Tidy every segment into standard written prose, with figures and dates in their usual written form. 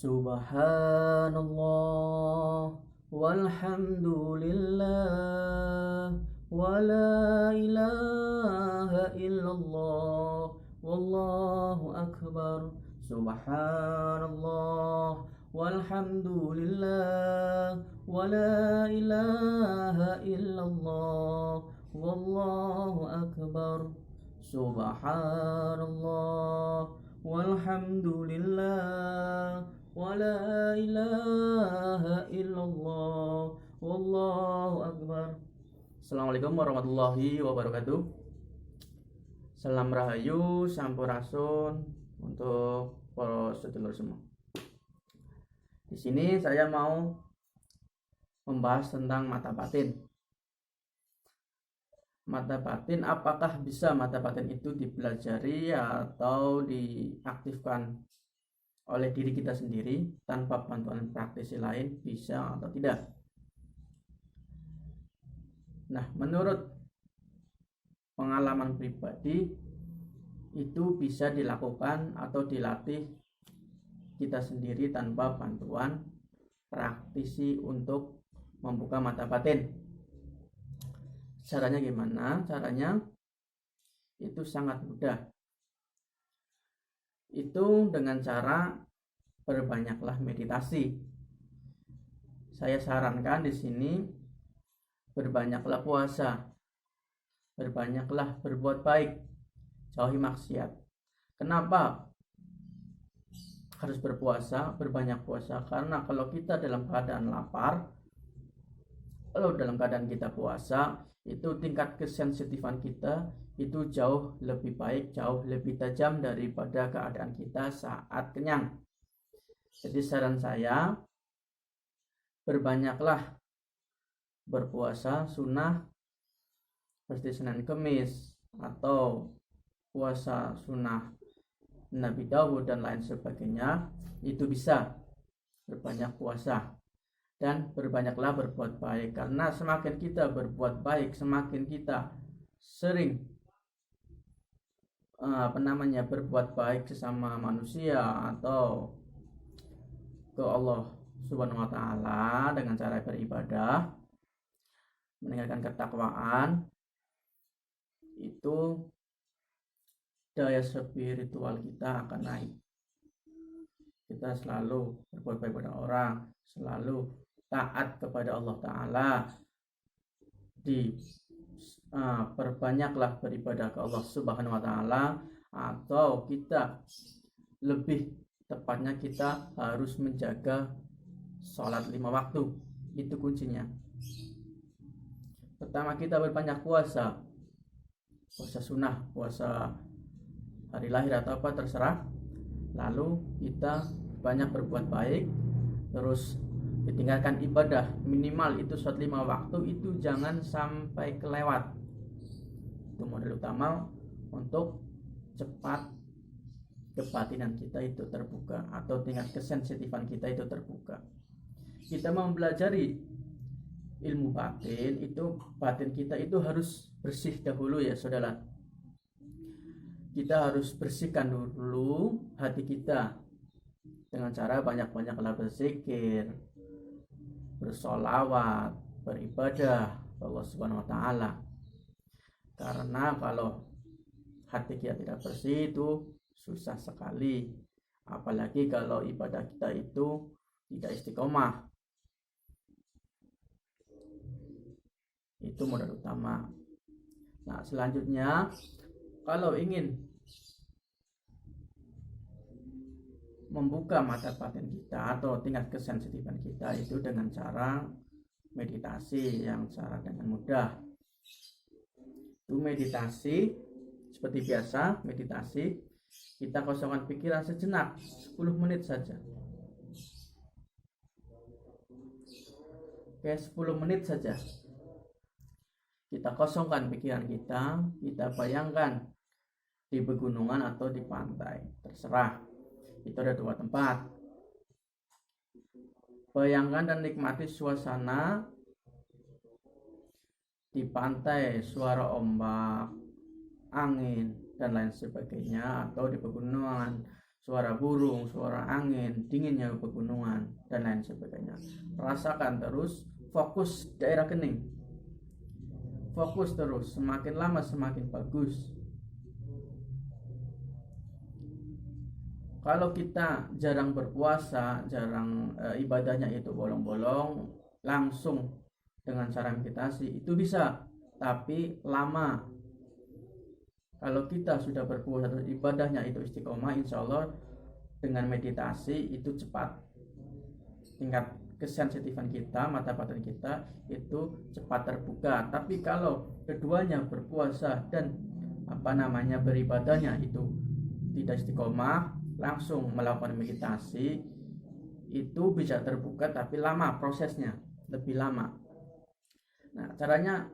Subhanallah walhamdulillah wala ilaha illallah wallahu akbar. Subhanallah walhamdulillah wala ilaha illallah wallahu akbar. Subhanallah walhamdulillah wala ilaha illallah wallahu akbar. Assalamualaikum warahmatullahi wabarakatuh. Salam rahayu sampurasun untuk para sedulur semua. Di sini saya mau membahas tentang mata batin. Mata batin, apakah bisa mata batin itu dipelajari atau diaktifkan oleh diri kita sendiri tanpa bantuan praktisi lain, bisa atau tidak? Nah, menurut pengalaman pribadi itu bisa dilakukan atau dilatih kita sendiri tanpa bantuan praktisi untuk membuka mata batin. Caranya gimana? Caranya itu sangat mudah. Itu dengan cara berbanyaklah meditasi. Saya sarankan di sini berbanyaklah puasa, berbanyaklah berbuat baik, jauhi maksiat. Kenapa harus berpuasa, berbanyak puasa? Karena kalau kita dalam keadaan lapar, kalau dalam keadaan kita puasa, itu tingkat kesensitifan kita itu jauh lebih baik, jauh lebih tajam daripada keadaan kita saat kenyang. Jadi saran saya, berbanyaklah berpuasa sunnah seperti Senin Kemis atau puasa sunnah Nabi Dawud dan lain sebagainya. Itu bisa berbanyak puasa dan berbanyaklah berbuat baik, karena semakin kita berbuat baik, semakin kita sering berbuat baik sesama manusia atau ke Allah Subhanahu wa taala dengan cara beribadah, meningkatkan ketakwaan, itu daya spiritual kita akan naik. Kita selalu berbuat baik pada orang, selalu taat kepada Allah taala, perbanyaklah beribadah ke Allah Subhanahu wa taala, atau kita lebih tepatnya kita harus menjaga sholat 5 waktu. Itu kuncinya. Pertama, kita berbanyak puasa sunnah, puasa hari lahir atau apa terserah. Lalu kita banyak berbuat baik, terus ditinggalkan ibadah, minimal itu sholat 5 waktu itu jangan sampai kelewat. Itu modal utama untuk cepat kebatinan kita itu terbuka atau tingkat kesensitifan kita itu terbuka. Kita mempelajari ilmu batin, itu batin kita itu harus bersih dahulu ya saudara. Kita harus bersihkan dulu hati kita dengan cara banyak-banyaklah berzikir, bersolawat, beribadah Allah Subhanahu wa taala. Karena kalau hati kita tidak bersih itu susah sekali, apalagi kalau ibadah kita itu tidak istiqomah. Itu modal utama. Nah, selanjutnya kalau ingin membuka mata batin kita atau tingkat kesensitifan kita itu dengan cara meditasi yang cara dengan mudah. Itu meditasi seperti biasa, meditasi kita kosongkan pikiran sejenak, 10 menit saja. Oke, 10 menit saja. Kita kosongkan pikiran kita, kita bayangkan di pegunungan atau di pantai, terserah. Itu ada 2 tempat. Bayangkan dan nikmati suasana di pantai, suara ombak, angin dan lain sebagainya, atau di pegunungan suara burung, suara angin, dinginnya pegunungan, dan lain sebagainya. Rasakan terus, fokus daerah kening. Fokus terus, semakin lama semakin bagus. Kalau kita jarang berpuasa, jarang ibadahnya itu bolong-bolong, langsung dengan cara meditasi itu bisa, tapi lama. Kalau kita sudah berpuasa terus ibadahnya itu istiqomah, insya Allah dengan meditasi itu cepat. Tingkat kesensitifan kita, mata batin kita itu cepat terbuka. Tapi kalau keduanya berpuasa dan beribadahnya itu tidak istiqomah, langsung melakukan meditasi, itu bisa terbuka tapi lama prosesnya, lebih lama. Nah, caranya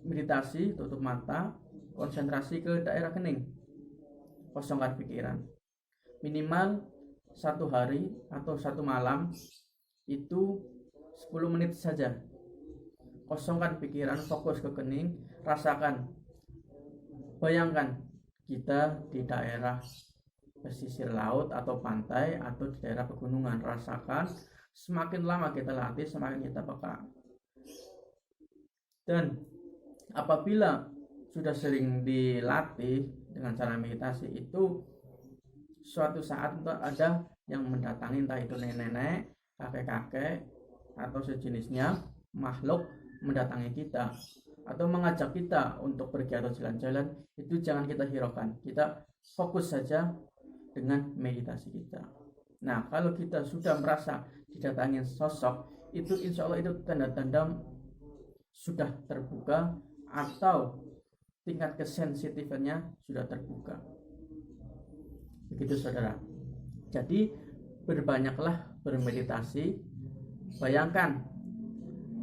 meditasi, tutup mata, konsentrasi ke daerah kening, kosongkan pikiran. Minimal 1 hari atau 1 malam itu 10 menit saja. Kosongkan pikiran, fokus ke kening, rasakan. Bayangkan kita di daerah pesisir laut atau pantai atau di daerah pegunungan. Rasakan, semakin lama kita latih semakin kita peka. Dan apabila sudah sering dilatih dengan cara meditasi, itu suatu saat ada yang mendatangi, entah itu nenek-nenek, kakek-kakek, atau sejenisnya, makhluk mendatangi kita atau mengajak kita untuk pergi atau jalan-jalan, itu jangan kita hiraukan, kita fokus saja dengan meditasi kita. Nah, kalau kita sudah merasa didatangi sosok, itu insya Allah itu tanda-tanda sudah terbuka atau tingkat kesensitifnya sudah terbuka. Begitu saudara. Jadi berbanyaklah bermeditasi. Bayangkan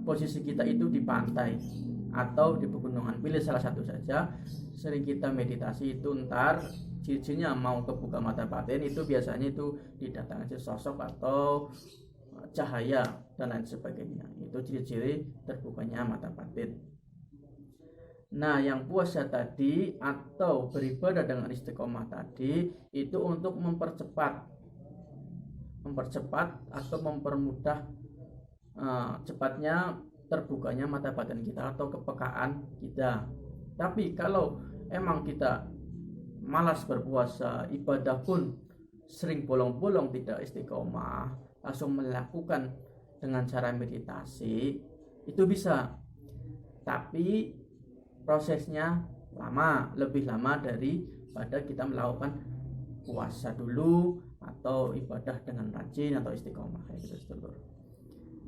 posisi kita itu di pantai atau di pegunungan, pilih salah satu saja. Sering kita meditasi itu ntar ciri-cirinya mau kebuka mata batin itu biasanya itu didatangi sosok atau cahaya dan lain sebagainya. Itu ciri-ciri terbukanya mata batin. Nah, yang puasa tadi atau beribadah dengan istiqomah tadi itu untuk mempercepat atau mempermudah cepatnya terbukanya mata batin kita atau kepekaan kita. Tapi kalau emang kita malas berpuasa, ibadah pun sering bolong-bolong, tidak istiqomah, langsung melakukan dengan cara meditasi, itu bisa. Tapi prosesnya lama, lebih lama daripada kita melakukan puasa dulu atau ibadah dengan rajin atau istiqomah kayak gitu sedulur.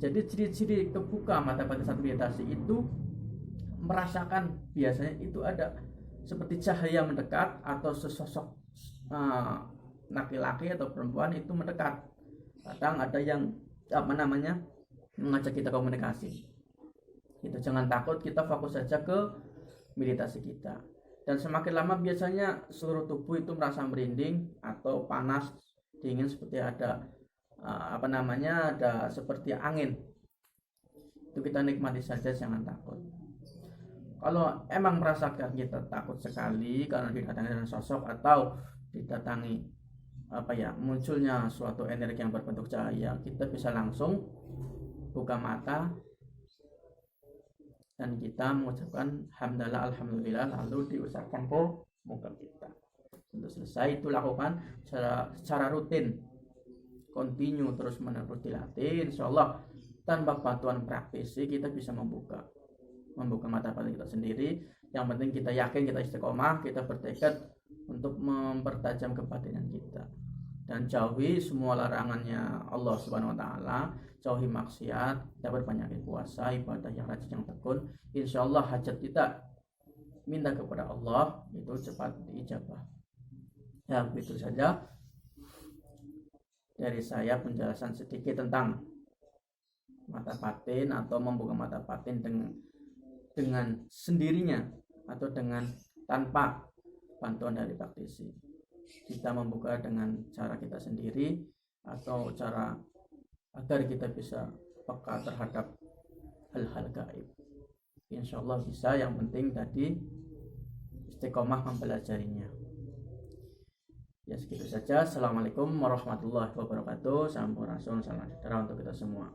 Jadi ciri-ciri kebuka mata batin saat meditasi itu merasakan biasanya itu ada seperti cahaya mendekat atau sesosok laki-laki atau perempuan itu mendekat. Kadang ada yang mengajak kita komunikasi. Itu jangan takut, kita fokus saja ke meditasi kita. Dan semakin lama biasanya seluruh tubuh itu merasa merinding atau panas, dingin, seperti ada ada seperti angin. Itu kita nikmati saja, jangan takut. Kalau emang merasakan kita takut sekali karena didatangi dengan sosok atau didatangi munculnya suatu energi yang berbentuk cahaya, kita bisa langsung buka mata dan kita mengucapkan hamdalah alhamdulillah, lalu diusapkan ke muka kita. Untuk selesai itu lakukan secara rutin, continue, terus menerus dilatih. Insyaallah tanpa bantuan praktisi kita bisa membuka mata batin kita sendiri. Yang penting kita yakin, kita istiqomah, kita bertekad untuk mempertajam kebatinan kita dan jauhi semua larangannya Allah Subhanahu wa taala, jauhi maksiat, dapat banyak puasa, ibadah yang rajin, yang tekun. Insyaallah hajat kita minta kepada Allah itu cepat diijabah. Ya, begitu saja dari saya penjelasan sedikit tentang mata batin atau membuka mata batin dengan sendirinya atau dengan tanpa bantuan dari praktisi. Kita membuka dengan cara kita sendiri atau cara agar kita bisa peka terhadap hal-hal gaib. Insyaallah bisa, yang penting tadi istiqomah mempelajarinya. Ya segitu saja. Assalamualaikum warahmatullahi wabarakatuh. Sampurasun, salam sejahtera untuk kita semua.